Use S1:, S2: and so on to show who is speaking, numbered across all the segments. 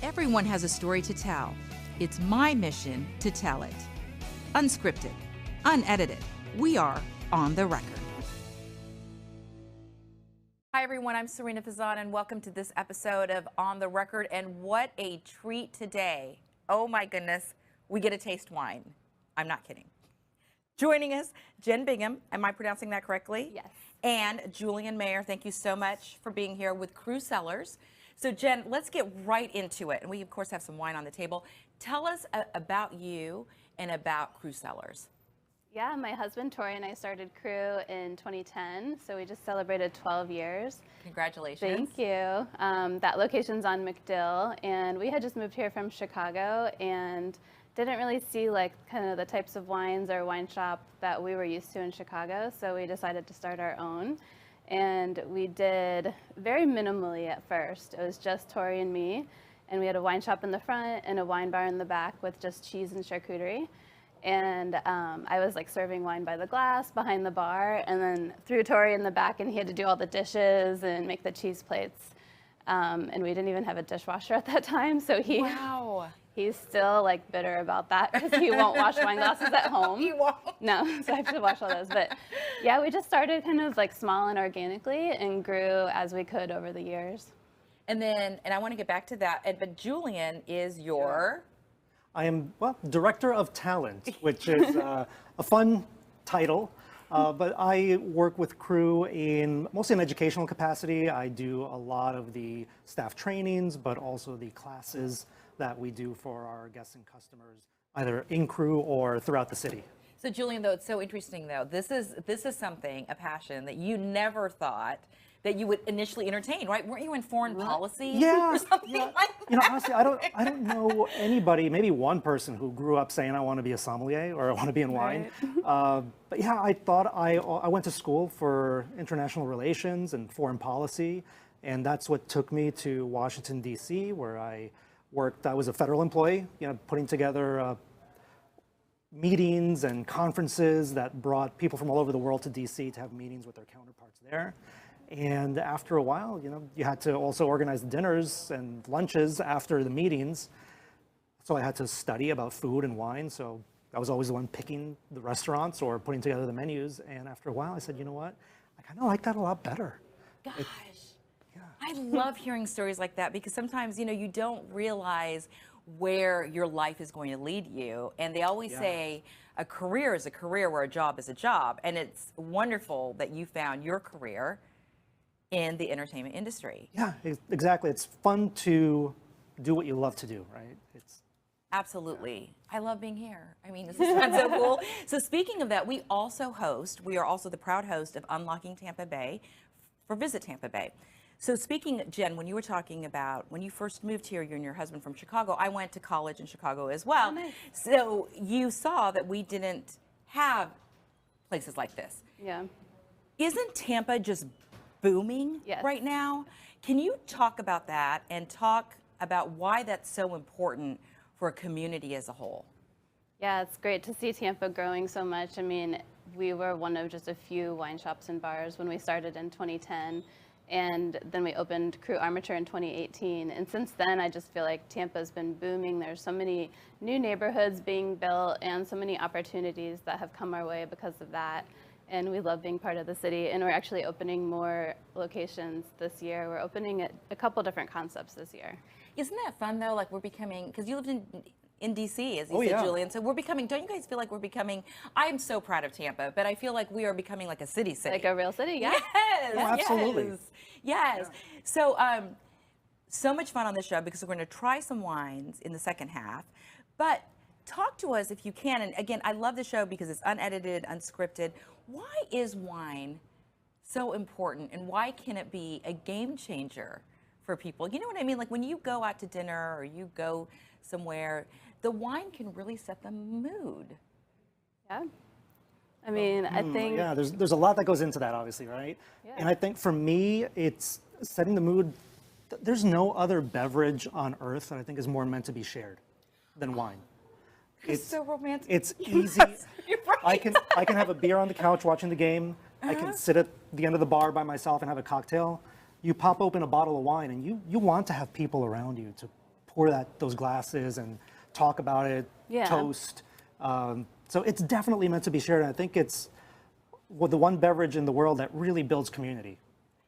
S1: Everyone has a story to tell. It's my mission to tell it. Unscripted, unedited. We are on the record. Hi everyone, I'm Sarina and welcome to this episode of On the Record. And what a treat today. Oh my goodness, we get to taste wine. I'm not kidding. Joining us, Jen Bingham. Am I pronouncing that correctly?
S2: Yes.
S1: And Julian Mayor, thank you so much for being here with Cru Cellars. So Jen, let's get right into it. And we of course have some wine on the table. Tell us about you and about Cru Cellars.
S2: Yeah, my husband Tori and I started Cru in 2010, so we just celebrated 12 years.
S1: Congratulations.
S2: Thank you. That location's on MacDill, and we had just moved here from Chicago and didn't really see like kind of the types of wines or wine shop that we were used to in Chicago, so we decided to start our own. And we did very minimally at first. It was just Tori and me, and we had a wine shop in the front and a wine bar in the back with just cheese and charcuterie. And I was like serving wine by the glass behind the bar, and then threw Tori in the back, and he had to do all the dishes and make the cheese plates. And we didn't even have a dishwasher at that time, so he's still like bitter about that because he won't wash wine glasses at home.
S1: He won't.
S2: No, so I have to wash all those. But yeah, we just started kind of like small and organically and grew as we could over the years.
S1: And I want to get back to that, but Julian is your...
S3: I am, well, Director of Talent, which is a fun title, but I work with Cru in mostly an educational capacity. I do a lot of the staff trainings, but also the classes that we do for our guests and customers, either in Cru or throughout the city.
S1: So Julian, though, it's so interesting, though. This is something, a passion that you never thought that you would initially entertain, right? Weren't you in foreign policy or something like that?
S3: You know, honestly, I don't know anybody, maybe one person who grew up saying, I want to be a sommelier or I want to be in wine. Right. But yeah, I thought I went to school for international relations and foreign policy, and that's what took me to Washington, D.C., where I worked. I was a federal employee, you know, putting together meetings and conferences that brought people from all over the world to D.C. to have meetings with their counterparts there. And after a while, you know, you had to also organize dinners and lunches after the meetings. So I had to study about food and wine. So I was always the one picking the restaurants or putting together the menus. And after a while, I said, you know what? I kind of like that a lot better.
S1: Gosh, I love hearing stories like that because sometimes, you know, you don't realize where your life is going to lead you. And they always say a career is a career where a job is a job. And it's wonderful that you found your career in the entertainment industry.
S3: Yeah, exactly. It's fun to do what you love to do, right?
S1: Absolutely. I love being here. I mean, this is so cool. So speaking of that, we are also the proud host of Unlocking Tampa Bay for Visit Tampa Bay. So speaking, Jen, when you were talking about when you first moved here, you and your husband from Chicago, I went to college in Chicago as well. Oh, nice. So you saw that we didn't have places like this.
S2: Yeah.
S1: Isn't Tampa just booming right now? Can you talk about that and talk about why that's so important for a community as a whole?
S2: Yeah, it's great to see Tampa growing so much. I mean, we were one of just a few wine shops and bars when we started in 2010, and then we opened Cru Armature in 2018. And since then, I just feel like Tampa's been booming. There's so many new neighborhoods being built and so many opportunities that have come our way because of that. And we love being part of the city, and we're actually opening more locations this year. We're opening a couple different concepts this year.
S1: Isn't that fun though? Like we're becoming, because you lived in DC, as you said, Julian. So we're becoming, don't you guys feel like we're becoming, I'm so proud of Tampa, but I feel like we are becoming like a city.
S2: Like a real city, yeah.
S1: Yes,
S3: oh, absolutely.
S1: Yes. Yeah. So, so much fun on this show because we're going to try some wines in the second half, but talk to us if you can. And again, I love the show because it's unedited, unscripted. Why is wine so important, and why can it be a game changer for people? You know what I mean? Like when you go out to dinner or you go somewhere, the wine can really set the mood.
S2: Yeah. I mean, I think...
S3: Yeah, there's a lot that goes into that, obviously, right? Yeah. And I think for me, it's setting the mood. There's no other beverage on earth that I think is more meant to be shared than wine.
S1: It's so romantic.
S3: It's easy.
S1: You're right.
S3: I can have a beer on the couch watching the game. I can sit at the end of the bar by myself and have a cocktail. You pop open a bottle of wine and you want to have people around you to pour those glasses and talk about it, toast. So it's definitely meant to be shared. And I think it's the one beverage in the world that really builds community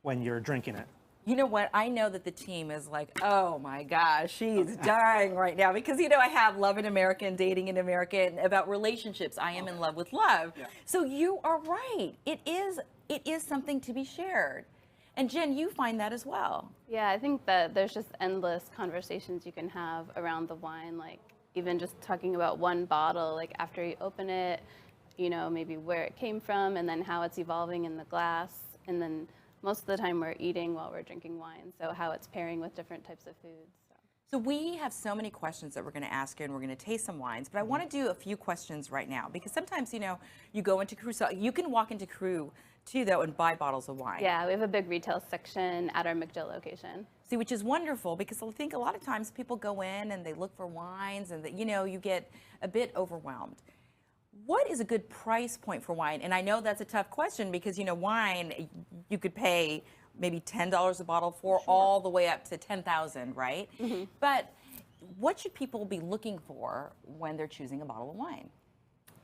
S3: when you're drinking it.
S1: You know what? I know that the team is like, oh my gosh, she's dying right now because, I have Love in America and Dating in America and about relationships. I am in love with love. Yeah. So you are right. It is something to be shared. And Jen, you find that as well.
S2: Yeah, I think that there's just endless conversations you can have around the wine, like even just talking about one bottle, like after you open it, maybe where it came from and then how it's evolving in the glass. And then most of the time we're eating while we're drinking wine, so how it's pairing with different types of foods.
S1: So we have so many questions that we're going to ask you, and we're going to taste some wines. But I want to do a few questions right now because sometimes, you go into Cru Cellars. You can walk into Cru too, though, and buy bottles of wine.
S2: Yeah, we have a big retail section at our McDill location.
S1: See, which is wonderful because I think a lot of times people go in and they look for wines, and you get a bit overwhelmed. What is a good price point for wine? And I know that's a tough question because, wine, you could pay maybe $10 a bottle for all the way up to $10,000, right? Mm-hmm. But what should people be looking for when they're choosing a bottle of wine?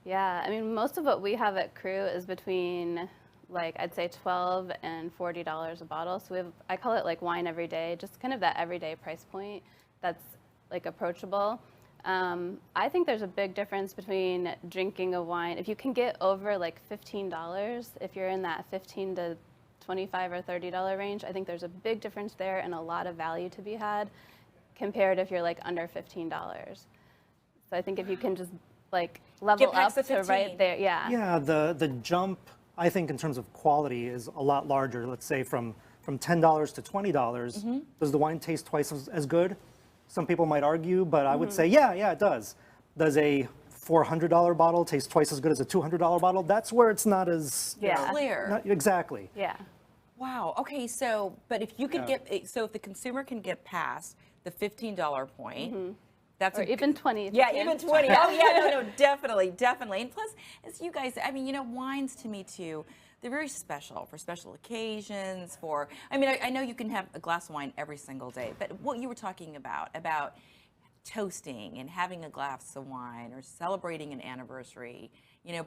S2: Yeah, I mean, most of what we have at Cru is between, I'd say $12 and $40 a bottle. So I call it like wine every day, just kind of that everyday price point that's approachable. I think there's a big difference between drinking a wine. If you can get over $15, if you're in that $15 to $25 or $30 range, I think there's a big difference there and a lot of value to be had compared if you're under $15. So I think if you can just level up to right there, yeah.
S3: Yeah, the jump, I think, in terms of quality is a lot larger. Let's say from $10 to $20, does the wine taste twice as good? Some people might argue, but I would say, yeah, it does. Does a $400 bottle taste twice as good as a $200 bottle? That's where it's not as
S1: clear.
S3: Exactly.
S2: Yeah.
S1: Wow. Okay. So, but if you could if the consumer can get past the $15 point, that's
S2: even 20.
S1: Yeah, even 20. Oh yeah, no, definitely. And plus, as you guys, I mean, wines to me too. They're very special for special occasions. I know you can have a glass of wine every single day, but what you were talking about toasting and having a glass of wine or celebrating an anniversary,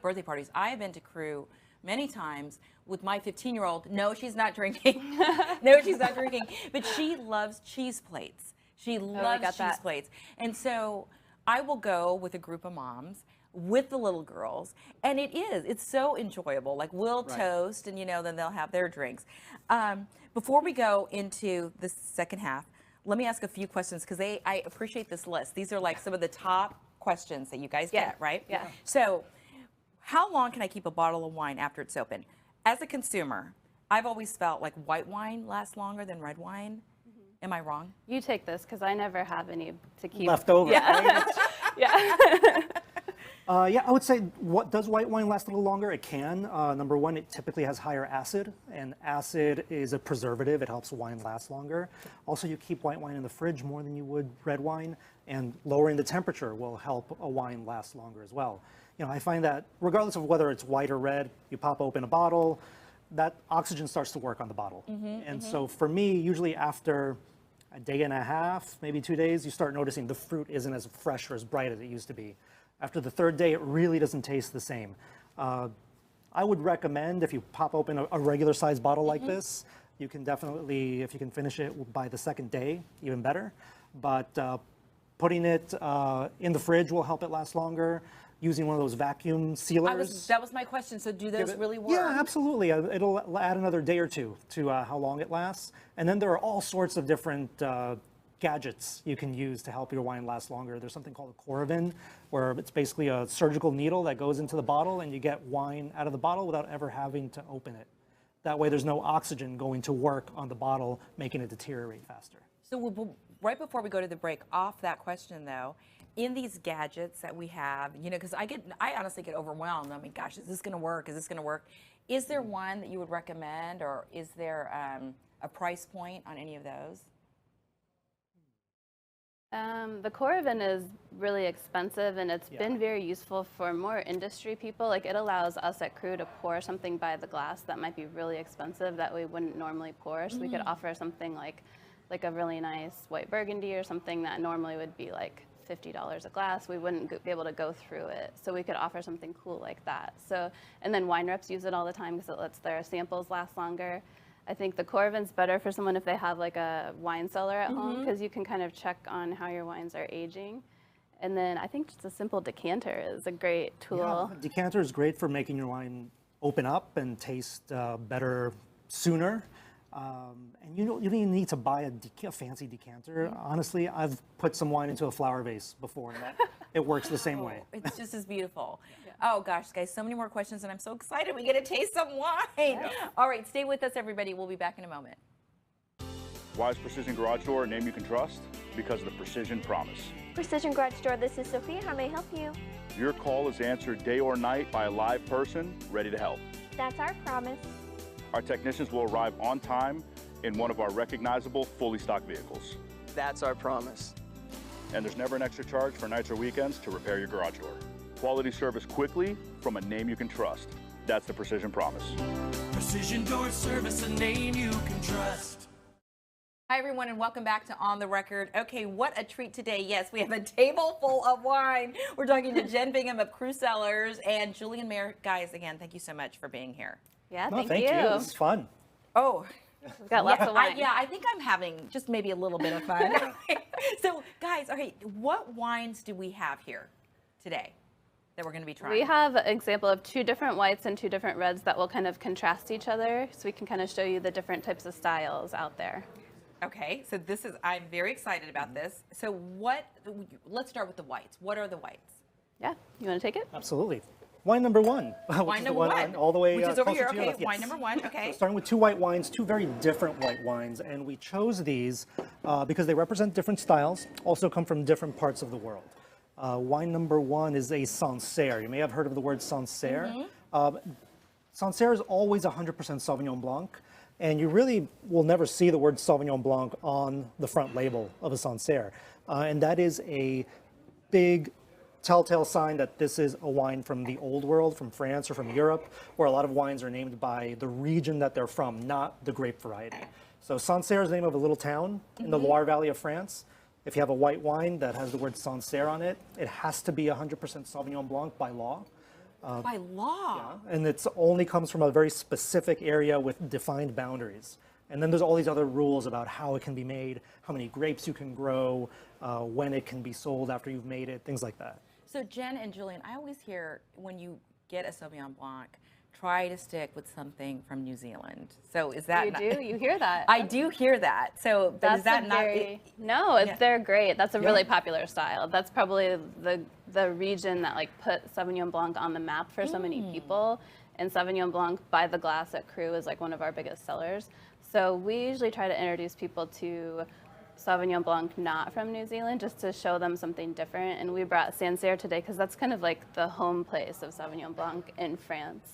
S1: birthday parties. I have been to Cru many times with my 15-year-old. No, she's not drinking. But she loves cheese plates. She loves cheese plates. And so I will go with a group of moms with the little girls, and it's so enjoyable. We'll toast, and then they'll have their drinks. Before we go into the second half, let me ask a few questions because I appreciate this list. These are some of the top questions that you guys get, right?
S2: Yeah.
S1: So, how long can I keep a bottle of wine after it's open? As a consumer, I've always felt like white wine lasts longer than red wine. Am I wrong?
S2: You take this because I never have any to keep
S3: left over.
S2: Yeah. Yeah.
S3: Yeah, I would say, does white wine last a little longer? It can. Number one, it typically has higher acid, and acid is a preservative. It helps wine last longer. Also, you keep white wine in the fridge more than you would red wine, and lowering the temperature will help a wine last longer as well. I find that regardless of whether it's white or red, you pop open a bottle, that oxygen starts to work on the bottle. So for me, usually after a day and a half, maybe 2 days, you start noticing the fruit isn't as fresh or as bright as it used to be. After the third day, it really doesn't taste the same. I would recommend if you pop open a regular sized bottle like this, you can definitely, if you can finish it by the second day, even better. But putting it in the fridge will help it last longer. Using one of those vacuum sealers.
S1: That was my question. So do those really work?
S3: Yeah, absolutely. It'll add another day or two to how long it lasts. And then there are all sorts of different gadgets you can use to help your wine last longer. There's something called a Coravin, where it's basically a surgical needle that goes into the bottle and you get wine out of the bottle without ever having to open it. That way there's no oxygen going to work on the bottle, making it deteriorate faster.
S1: So right before we go to the break, off that question though, in these gadgets that we have, because I honestly get overwhelmed. I mean, gosh, is this going to work? Is this going to work? Is there one that you would recommend, or is there a price point on any of those?
S2: The Coravin is really expensive, and it's been very useful for more industry people. It allows us at Cru to pour something by the glass that might be really expensive that we wouldn't normally pour. So we could offer something like like a really nice white Burgundy or something that normally would be like $50 a glass, we wouldn't be able to go through it. So we could offer something cool like that. So, and then wine reps use it all the time because it lets their samples last longer. I think the Corvin's better for someone if they have like a wine cellar at home, because you can kind of check on how your wines are aging. And then I think just a simple decanter is a great tool.
S3: Yeah, decanter is great for making your wine open up and taste better sooner. And you don't even need to buy a fancy decanter. Honestly, I've put some wine into a flower vase before, and it works the same way.
S1: It's just as beautiful. Oh gosh, guys, so many more questions, and I'm so excited we get to taste some wine. All right, stay with us, everybody. We'll be back in a moment.
S4: Why is Precision Garage Door a name you can trust? Because of the Precision Promise.
S5: Precision Garage Door, this is Sophia. How may I help you?
S4: Your call is answered day or night by a live person ready to help.
S5: That's our promise.
S4: Our technicians will arrive on time in one of our recognizable, fully stocked vehicles.
S6: That's our promise.
S4: And there's never an extra charge for nights or weekends to repair your garage door. Quality service quickly from a name you can trust. That's the Precision Promise.
S7: Precision Door Service, a name you can trust.
S1: Hi, everyone, and welcome back to On the Record. Okay, what a treat today. Yes, we have a table full of wine. We're talking to Jen Bingham of Cru Cellars and Julian Mayor. Guys, again, thank you so much for being here.
S2: Yeah,
S3: No,
S2: thank you.
S3: This is fun.
S1: Oh,
S2: We've got lots of wine.
S1: I think I'm having just maybe a little bit of fun. So, guys, okay, what wines do we have here today that we're going to be trying?
S2: We have an example of 2 different whites and 2 different reds that will kind of contrast each other, so we can kind of show you the different types of styles out there.
S1: Okay, so I'm very excited about this. So let's start with the whites. What are the whites?
S2: Yeah, you want to take it?
S3: Absolutely. Wine number one.
S1: Wine number one.
S3: All the way
S1: Which is over
S3: closer
S1: here,
S3: to your
S1: okay,
S3: left.
S1: wine
S3: Yes.
S1: number one, okay.
S3: So starting with 2 white wines, 2 very different white wines, and we chose these because they represent different styles, also come from different parts of the world. Wine number 1 is a Sancerre. You may have heard of the word Sancerre. Sancerre is always 100% Sauvignon Blanc, and you really will never see the word Sauvignon Blanc on the front label of a Sancerre. And that is a big telltale sign that this is a wine from the old world, from France or from Europe, where a lot of wines are named by the region that they're from, not the grape variety. So Sancerre is the name of a little town in the Loire Valley of France. If you have a white wine that has the word Sancerre on it, it has to be 100% Sauvignon Blanc by law.
S1: By law?
S3: And it only comes from a very specific area with defined boundaries. And then there's all these other rules about how it can be made, how many grapes you can grow, when it can be sold after you've made it, things like that.
S1: So Jen and Julian, I always hear when you get a Sauvignon Blanc, try to stick with something from New Zealand. So is that
S2: You do? You hear that?
S1: I do hear that. So, but is that not?
S2: No, they're great. That's a really popular style. That's probably the region that like put Sauvignon Blanc on the map for so many people. And Sauvignon Blanc by the glass at Cru is like one of our biggest sellers. So we usually try to introduce people to Sauvignon Blanc not from New Zealand, just to show them something different. And we brought Sancerre today because that's kind of like the home place of Sauvignon Blanc in France.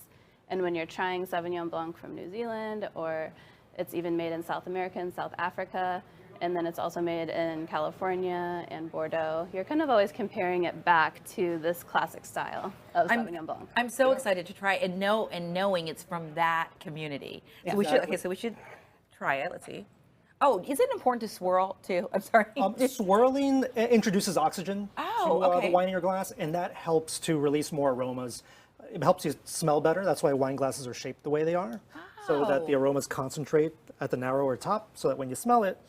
S2: And when you're trying Sauvignon Blanc from New Zealand, or it's even made in South America and South Africa, and then it's also made in California and Bordeaux, you're kind of always comparing it back to this classic style of Sauvignon Blanc.
S1: I'm so excited to try and knowing it's from that community. So we should try it. Let's see. Oh, is it important to swirl too? I'm sorry.
S3: Swirling introduces oxygen to
S1: okay.
S3: the wine in your glass, and that helps to release more aromas. It helps you smell better. That's why wine glasses are shaped the way they are, so that the aromas concentrate at the narrower top, so that when you smell it,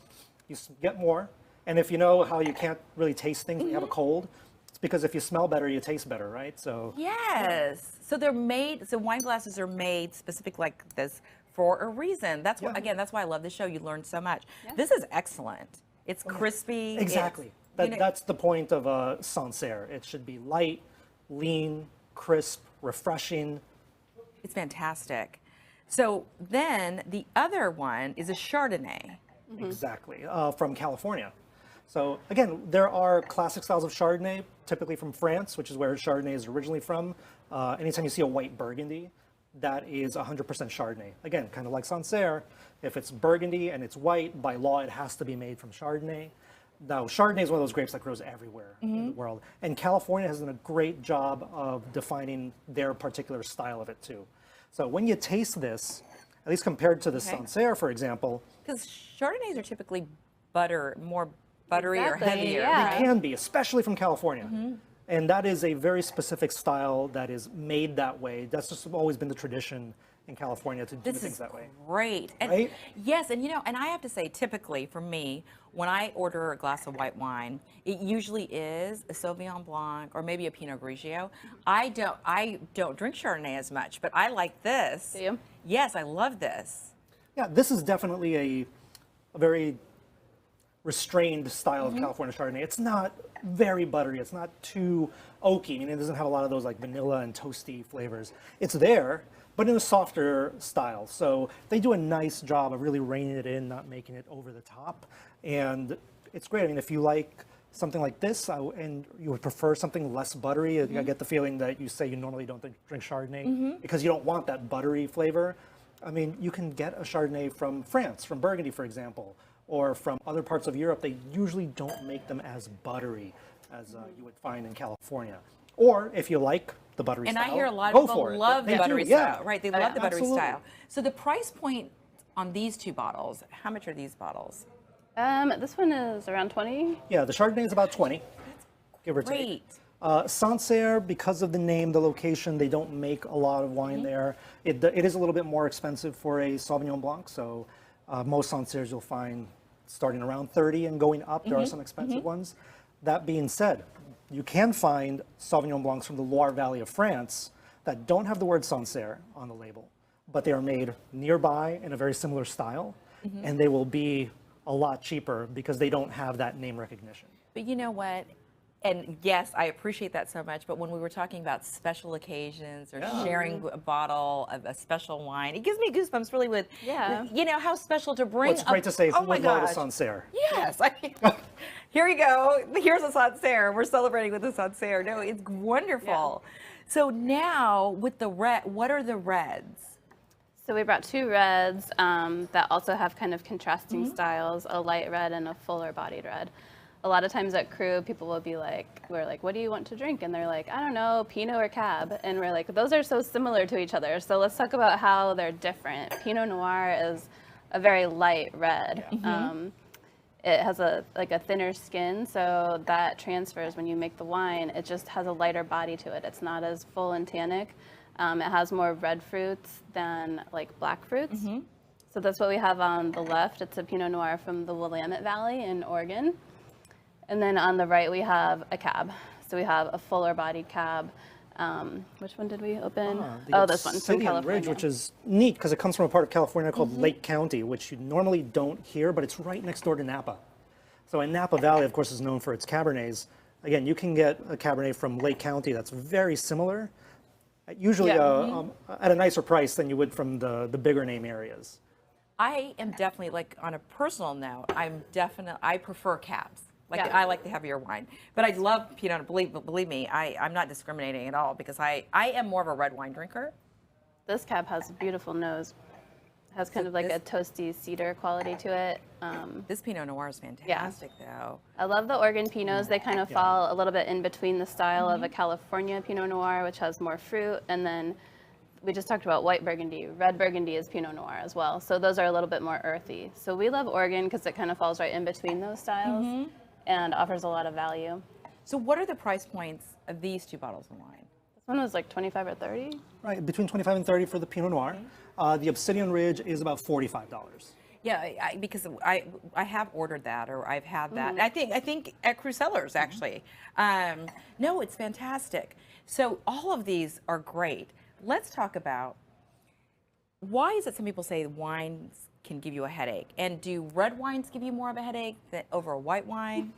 S3: you get more. And if you know how you can't really taste things when you have a cold, it's because if you smell better, you taste better, right? So
S1: yes. So they're made. So wine glasses are made specific like this for a reason. That's what, again, that's why I love this show. You learn so much. Yeah. This is excellent. It's crispy.
S3: Exactly. That's the point of a Sancerre. It should be light, lean, crisp, refreshing.
S1: It's fantastic. So then the other one is a Chardonnay.
S3: Exactly, from California. So again, there are classic styles of Chardonnay, typically from France, which is where Chardonnay is originally from. Anytime you see a white Burgundy, that is 100% Chardonnay. Again, kind of like Sancerre, if it's Burgundy and it's white, by law it has to be made from Chardonnay. Now, Chardonnay is one of those grapes that grows everywhere in the world. And California has done a great job of defining their particular style of it too. So when you taste this, at least compared to the Sancerre, for example.
S1: Because Chardonnays are typically more buttery or
S2: Exactly,
S1: heavier.
S2: yeah.
S3: They can be, especially from California. And that is a very specific style that is made that way. That's just always been the tradition in California to do
S1: This
S3: things
S1: is
S3: that way.
S1: great. And
S3: Right?
S1: yes, and and I have to say, typically for me, when I order a glass of white wine, it usually is a Sauvignon Blanc or maybe a Pinot Grigio. I don't drink Chardonnay as much, but I like this.
S2: Do you?
S1: Yes, I love this.
S3: Yeah, this is definitely a very restrained style of California Chardonnay. It's not very buttery. It's not too oaky. I mean, it doesn't have a lot of those like vanilla and toasty flavors. It's there, but in a softer style. So they do a nice job of really reining it in, not making it over the top. And it's great. I mean, if you like something like this and you would prefer something less buttery, I get the feeling that you say you normally don't drink Chardonnay because you don't want that buttery flavor. I mean, you can get a Chardonnay from France, from Burgundy, for example, or from other parts of Europe. They usually don't make them as buttery as you would find in California. Or if you like the buttery
S1: And
S3: style,
S1: I hear a lot
S3: go
S1: of people
S3: for it.
S1: love
S3: They
S1: the
S3: do,
S1: buttery
S3: yeah.
S1: style, right? They love the buttery
S3: Absolutely.
S1: style. So the price point on these two bottles, how much are these bottles?
S2: This one is around 20.
S3: Yeah, the Chardonnay is about 20, give or
S1: Great.
S3: take. Sancerre, because of the name, the location, they don't make a lot of wine there. It is a little bit more expensive for a Sauvignon Blanc, so most Sancerres you'll find starting around 30 and going up. There are some expensive ones. That being said, you can find Sauvignon Blancs from the Loire Valley of France that don't have the word Sancerre on the label, but they are made nearby in a very similar style, and they will be a lot cheaper because they don't have that name recognition.
S1: But you know what? And yes, I appreciate that so much. But when we were talking about special occasions or sharing a bottle of a special wine, it gives me goosebumps really with, how special to bring.
S3: Well, it's great to say,
S1: oh
S3: who
S1: my
S3: would love a
S1: gosh.
S3: Sancerre?
S1: Yes. Here we go. Here's a Sancerre. We're celebrating with a Sancerre. No, it's wonderful. So now with the red, what are the reds?
S2: So we brought two reds that also have kind of contrasting styles, a light red and a fuller bodied red. A lot of times at Cru, people will be like, we're like, what do you want to drink? And they're like, I don't know, Pinot or Cab. And we're like, those are so similar to each other. So let's talk about how they're different. Pinot Noir is a very light red. It has a thinner skin, so that transfers when you make the wine. It just has a lighter body to it. It's not as full and tannic. It has more red fruits than like black fruits. So that's what we have on the left. It's a Pinot Noir from the Willamette Valley in Oregon. And then on the right, we have a Cab. So we have a fuller bodied Cab. Which one did we open? This one from
S3: Obsidian
S2: California.
S3: Ridge, which is neat because it comes from a part of California called Lake County, which you normally don't hear, but it's right next door to Napa. So in Napa Valley, of course, is known for its Cabernets. Again, you can get a Cabernet from Lake County that's very similar, usually at a nicer price than you would from the bigger name areas.
S1: I am definitely, like, on a personal note, I prefer Cabs. Like,
S2: Yeah.
S1: I like the heavier wine. But I love Pinot. Believe me, I'm not discriminating at all because I am more of a red wine drinker.
S2: This Cab has a beautiful nose. It has kind of like a toasty cedar quality to it.
S1: This Pinot Noir is fantastic, though.
S2: I love the Oregon Pinots. They kind of fall a little bit in between the style of a California Pinot Noir, which has more fruit, and then we just talked about white Burgundy. Red Burgundy is Pinot Noir as well. So those are a little bit more earthy. So we love Oregon because it kind of falls right in between those styles and offers a lot of value.
S1: So what are the price points of these two bottles of wine?
S2: This one was like 25 or 30.
S3: Right, between 25 and 30 for the Pinot Noir. The Obsidian Ridge is about $45.
S1: Yeah, because I have ordered that, or I've had that. I think at Cru Cellars actually. No, it's fantastic. So all of these are great. Let's talk about why is it some people say wines can give you a headache, and do red wines give you more of a headache than over a white wine?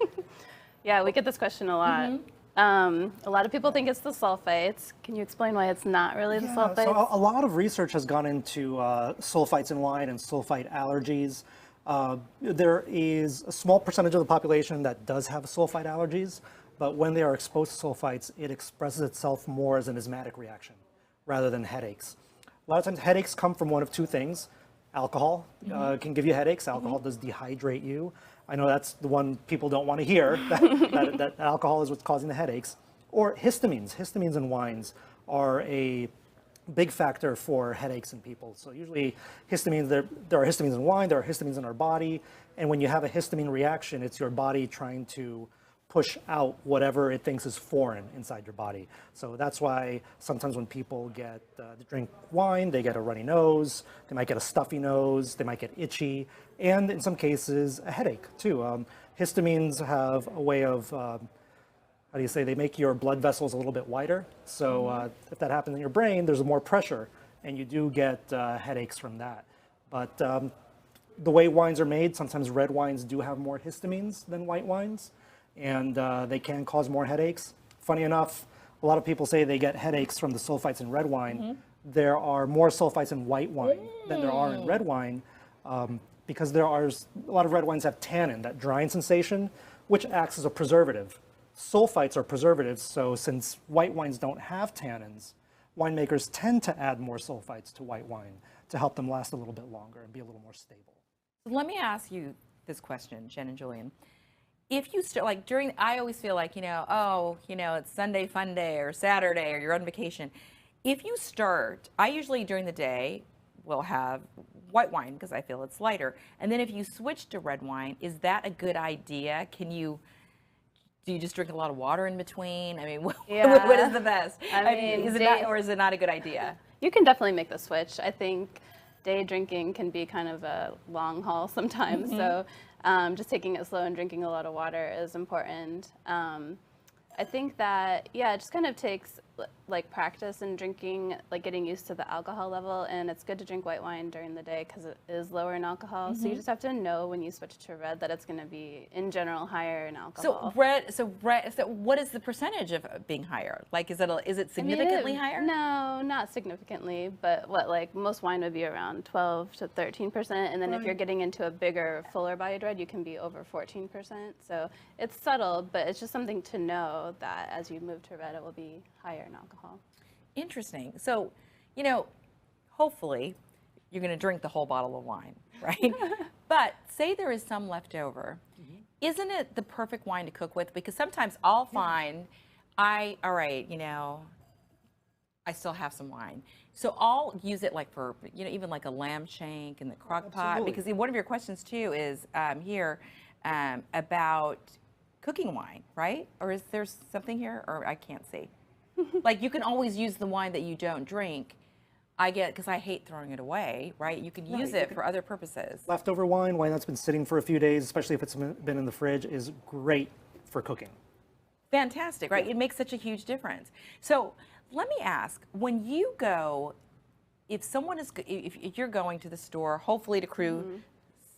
S2: Yeah, we get this question a lot. A lot of people think it's the sulfites. Can you explain why it's not really the sulfites?
S3: So a lot of research has gone into sulfites in wine and sulfite allergies. There is a small percentage of the population that does have sulfite allergies, but when they are exposed to sulfites, it expresses itself more as an asthmatic reaction rather than headaches. A lot of times headaches come from one of two things. Alcohol can give you headaches. Alcohol does dehydrate you. I know that's the one people don't want to hear, that alcohol is what's causing the headaches. Or histamines. Histamines in wines are a big factor for headaches in people. So usually histamines, there are histamines in wine, there are histamines in our body, and when you have a histamine reaction, it's your body trying to push out whatever it thinks is foreign inside your body. So that's why sometimes when people drink wine, they get a runny nose, they might get a stuffy nose, they might get itchy, and in some cases a headache too. Histamines have a way of, how do you say, they make your blood vessels a little bit wider. So if that happens in your brain, there's more pressure, and you do get headaches from that. But the way wines are made, sometimes red wines do have more histamines than white wines, and they can cause more headaches. Funny enough, a lot of people say they get headaches from the sulfites in red wine. There are more sulfites in white wine than there are in red wine, because there are a lot of red wines have tannin, that drying sensation, which acts as a preservative. Sulfites are preservatives, so since white wines don't have tannins, winemakers tend to add more sulfites to white wine to help them last a little bit longer and be a little more stable.
S1: Let me ask you this question, Jen and Julian. If you start, like I always feel like, it's Sunday fun day or Saturday or you're on vacation. If you start, I usually during the day will have white wine because I feel it's lighter. And then if you switch to red wine, is that a good idea? Do you just drink a lot of water in between? I mean, what is the best? I mean, is it not, or is it not a good idea?
S2: You can definitely make the switch. I think day drinking can be kind of a long haul sometimes. So just taking it slow and drinking a lot of water is important. I think that, it just kind of takes like practice in drinking, like getting used to the alcohol level, and it's good to drink white wine during the day because it is lower in alcohol. So you just have to know when you switch to red that it's going to be in general higher in alcohol.
S1: So what is the percentage of being higher? Like, is it significantly higher?
S2: No, not significantly, but like most wine would be around 12 to 13%, and then if you're getting into a bigger, fuller bodied red, you can be over 14%. So it's subtle, but it's just something to know that as you move to red, it will be higher in alcohol.
S1: Interesting. So, hopefully you're going to drink the whole bottle of wine, right? But say there is some left over. Isn't it the perfect wine to cook with? Because sometimes I'll find I still have some wine. So I'll use it like for, even like a lamb shank in the crock pot. Because one of your questions too is here about cooking wine, right? Or is there something here, or I can't see? Like, you can always use the wine that you don't drink. Because I hate throwing it away, right? You can use it for other purposes.
S3: Leftover wine that's been sitting for a few days, especially if it's been in the fridge, is great for cooking.
S1: Fantastic, right? It makes such a huge difference. So let me ask, when you go, if you're going to the store, hopefully to Cru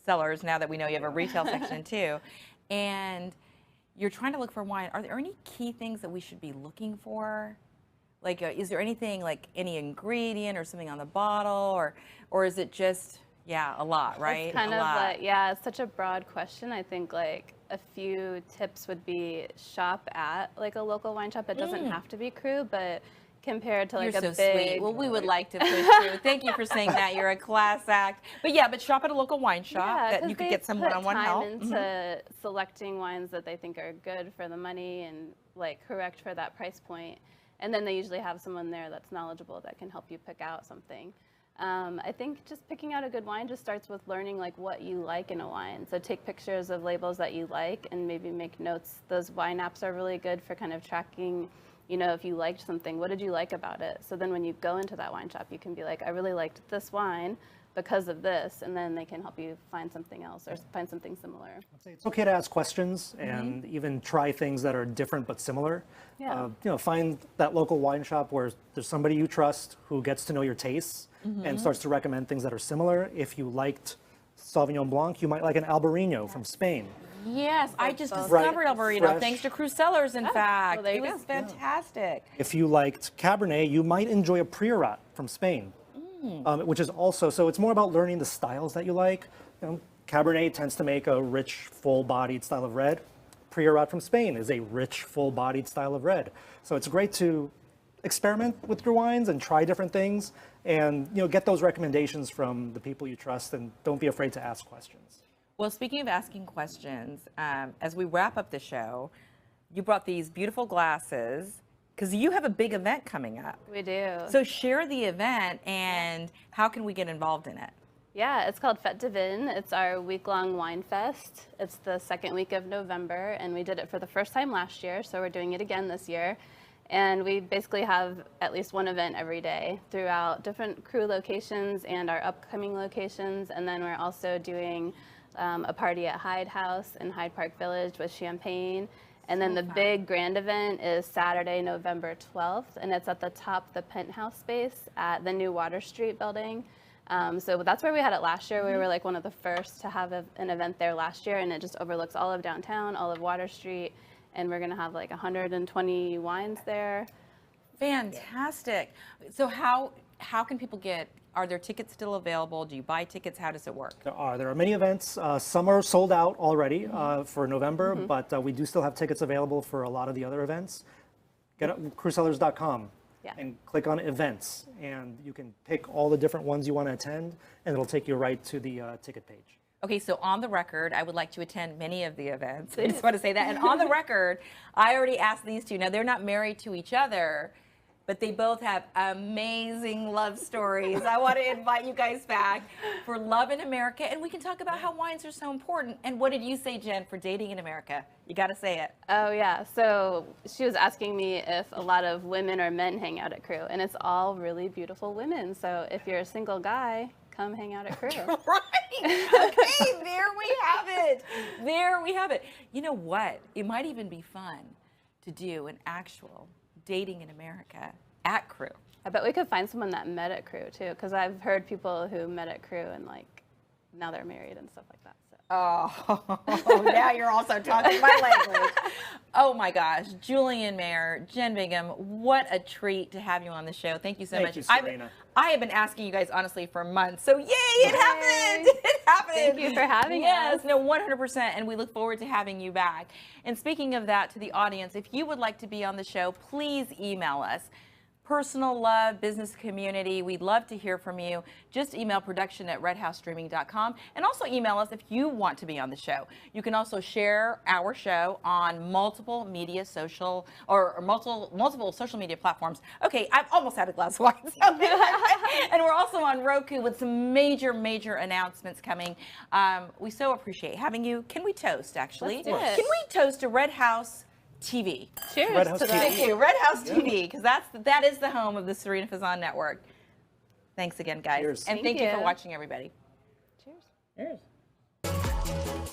S1: Cellars, now that we know you have a retail section too, and you're trying to look for wine, are there any key things that we should be looking for? Like, is there anything, like any ingredient or something on the bottle, or is it just, a lot, right?
S2: It's kind of like, it's such a broad question. I think like a few tips would be shop at like a local wine shop. It doesn't have to be Cru, but compared to like
S1: You're
S2: a
S1: so
S2: big.
S1: Sweet. Well, we would like to push Cru. Thank you for saying that. You're a class act. But shop at a local wine shop that you could get some one-on-one help.
S2: Into selecting wines that they think are good for the money and like correct for that price point. And then they usually have someone there that's knowledgeable that can help you pick out something. I think just picking out a good wine just starts with learning like what you like in a wine. So take pictures of labels that you like and maybe make notes. Those wine apps are really good for kind of tracking, if you liked something, what did you like about it? So then when you go into that wine shop, you can be like, I really liked this wine because of this, and then they can help you find something else or find something similar.
S3: It's okay to ask questions and even try things that are different but similar. Find that local wine shop where there's somebody you trust who gets to know your tastes and starts to recommend things that are similar. If you liked Sauvignon Blanc, you might like an Albarino from Spain.
S1: Yes, I just discovered Albarino thanks to Cru Cellars, in fact.
S2: Well,
S1: it was fantastic.
S3: If you liked Cabernet, you might enjoy a Priorat from Spain, which is also, so it's more about learning the styles that you like. Cabernet tends to make a rich, full-bodied style of red. Priorat from Spain is a rich, full-bodied style of red. So it's great to experiment with your wines and try different things and get those recommendations from the people you trust, and don't be afraid to ask questions.
S1: Well, speaking of asking questions, as we wrap up the show, you brought these beautiful glasses because you have a big event coming up.
S2: We do.
S1: So share the event and how can we get involved in it?
S2: Yeah, it's called Fête de Vin. It's our week-long wine fest. It's the second week of November, and we did it for the first time last year, so we're doing it again this year. And we basically have at least one event every day throughout different Cru locations and our upcoming locations. And then we're also doing a party at Hyde House in Hyde Park Village with champagne. And then the big grand event is Saturday, November 12th, and it's at the top of the penthouse space at the new Water Street building. So that's where we had it last year. We were like one of the first to have an event there last year, and it just overlooks all of downtown, all of Water Street, and we're gonna have like 120 wines there.
S1: Fantastic. So how can people are there tickets still available? Do you buy tickets? How does it work?
S3: There are many events. Some are sold out already for November, but we do still have tickets available for a lot of the other events. Get at CruCellars.com.
S2: Yeah.
S3: And click on events, and you can pick all the different ones you want to attend, and it'll take you right to the ticket page.
S1: Okay, so on the record, I would like to attend many of the events. I just want to say that. And on the record, I already asked these two. Now, they're not married to each other, but they both have amazing love stories. I want to invite you guys back for Love in America, and we can talk about how wines are so important. And what did you say, Jen, for dating in America? You got to say it.
S2: Oh yeah, so she was asking me if a lot of women or men hang out at Cru, and it's all really beautiful women. So if you're a single guy, come hang out at Cru.
S1: Right. Okay, there we have it. There we have it. You know what? It might even be fun to do an actual dating in America at Cru.
S2: I bet we could find someone that met at Cru too, because I've heard people who met at Cru and like now they're married and stuff like that. So.
S1: Oh, now you're also talking my language. Oh my gosh, Julian Mayor, Jen Bingham, what a treat to have you on the show. Thank you so much.
S3: Thank you, Sarina.
S1: I have been asking you guys honestly for months, so yay, it happened. It happened.
S2: Thank you for having us.
S1: Yes, no, 100%, and we look forward to having you back. And speaking of that, to the audience, if you would like to be on the show, please email us. Personal love, business community, we'd love to hear from you. Just email production@redhousestreaming.com, and also email us if you want to be on the show. You can also share our show on multiple social media platforms. Okay, I've almost had a glass of wine. And we're also on Roku with some major announcements coming. We so appreciate having you. Can we toast, actually?
S2: Let's do it.
S1: Can we toast to Red House TV?
S2: Cheers
S3: Red House
S2: to
S3: TV.
S2: that.
S1: Thank you, Red House TV, because that is the home of the Sarina Fazan Network. Thanks again, guys.
S3: Cheers.
S1: And
S2: Thank
S1: thank you for
S2: you.
S1: watching, everybody.
S2: Cheers.
S1: Cheers.